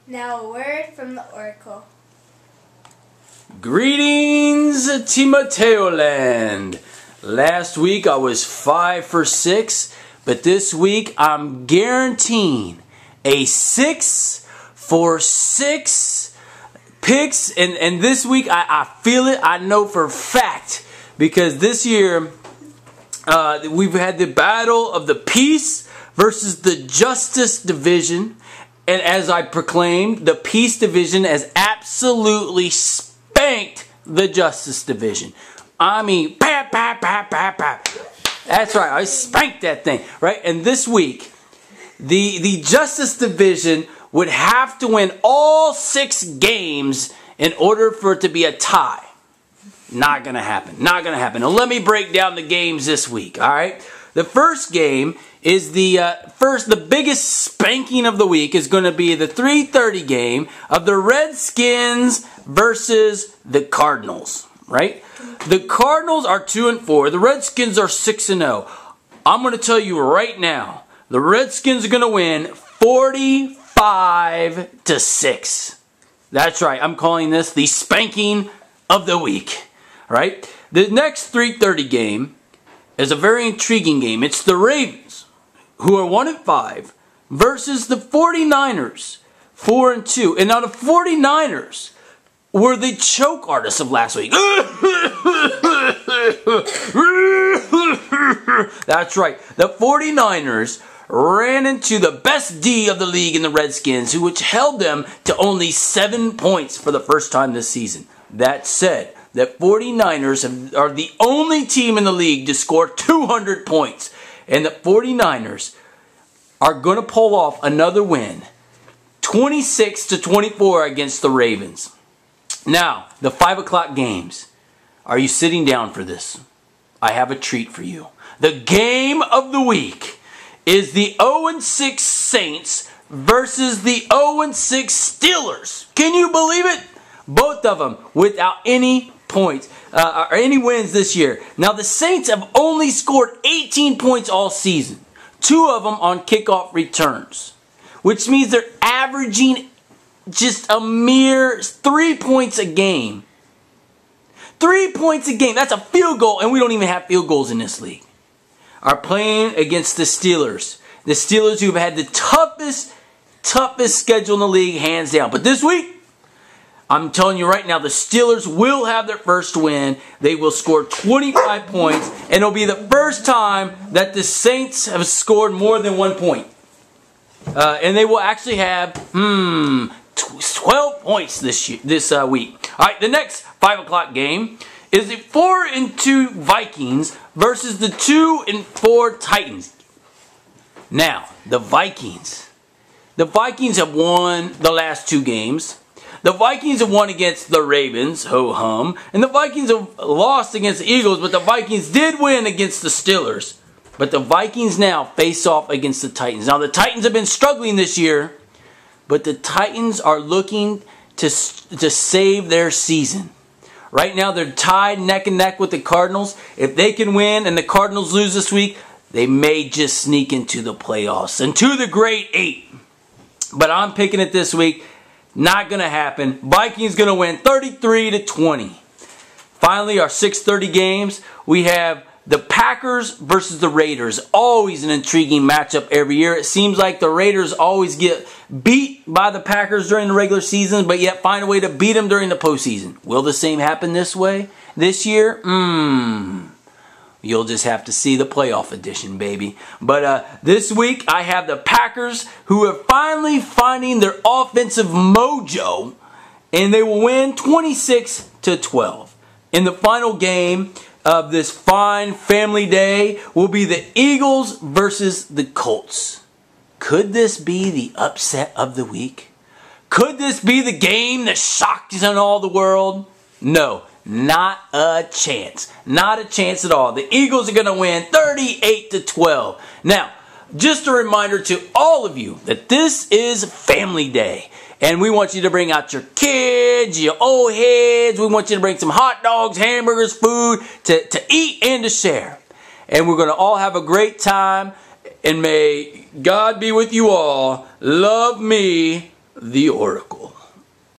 Now a word from the Oracle. Greetings, Timateo Land. Last week I was 5 for 6, but this week I'm guaranteeing a 6 for 6 picks. And this week I feel it, I know for a fact, because this year we've had the battle of the Peace versus the Justice Division. And as I proclaimed, the Peace Division has absolutely spanked the Justice Division. I mean, pap, pap, pap, pap, pap. That's right, I spanked that thing, right? And this week, the Justice Division would have to win all 6 games in order for it to be a tie. Not going to happen. Not going to happen. Now, let me break down the games this week, all right? The first game is the biggest spanking of the week is going to be the 3:30 game of the Redskins versus the Cardinals, right? The Cardinals are 2-4. The Redskins are 6-0. I'm going to tell you right now, the Redskins are going to win 45-6. That's right. I'm calling this the spanking of the week, right? The next 3:30 game is a very intriguing game. It's the Ravens, who are 1-5, versus the 49ers, 4-2. And now the 49ers were the choke artists of last week. That's right. The 49ers ran into the best D of the league in the Redskins, which held them to only 7 points for the first time this season. That said, the 49ers are the only team in the league to score 200 points. And the 49ers are going to pull off another win, 26-24 against the Ravens. Now, the 5 o'clock games. Are you sitting down for this? I have a treat for you. The game of the week is the 0-6 Saints versus the 0-6 Steelers. Can you believe it? Both of them without any points or any wins this year. Now, the Saints have only scored 18 points all season. 2 of them on kickoff returns, which means they're averaging just a mere 3 points a game. 3 points a game. That's a field goal, and we don't even have field goals in this league. Are playing against the Steelers. The Steelers, who've had the toughest schedule in the league, hands down. But this week, I'm telling you right now, the Steelers will have their first win. They will score 25 points, and it'll be the first time that the Saints have scored more than 1 point. And they will actually have 12 points this week. All right, the next 5 o'clock game is the 4-2 Vikings versus the 2-4 Titans. Now, the Vikings have won the last 2 games. The Vikings have won against the Ravens, ho-hum. And the Vikings have lost against the Eagles, but the Vikings did win against the Steelers. But the Vikings now face off against the Titans. Now, the Titans have been struggling this year, but the Titans are looking to save their season. Right now, they're tied neck and neck with the Cardinals. If they can win and the Cardinals lose this week, they may just sneak into the playoffs and to the Great 8. But I'm picking it this week. Not going to happen. Vikings going to win 33-20. Finally, our 6:30 games. We have the Packers versus the Raiders. Always an intriguing matchup every year. It seems like the Raiders always get beat by the Packers during the regular season, but yet find a way to beat them during the postseason. Will the same happen this year? You'll just have to see the playoff edition, baby. But this week, I have the Packers, who are finally finding their offensive mojo, and they will win 26-12. In the final game of this fine family day will be the Eagles versus the Colts. Could this be the upset of the week? Could this be the game that shocks on all the world? No. Not a chance. Not a chance at all. The Eagles are going to win 38-12. Now, just a reminder to all of you that this is Family Day. And we want you to bring out your kids, your old heads. We want you to bring some hot dogs, hamburgers, food to eat and to share. And we're going to all have a great time. And may God be with you all. Love me. the Oracle.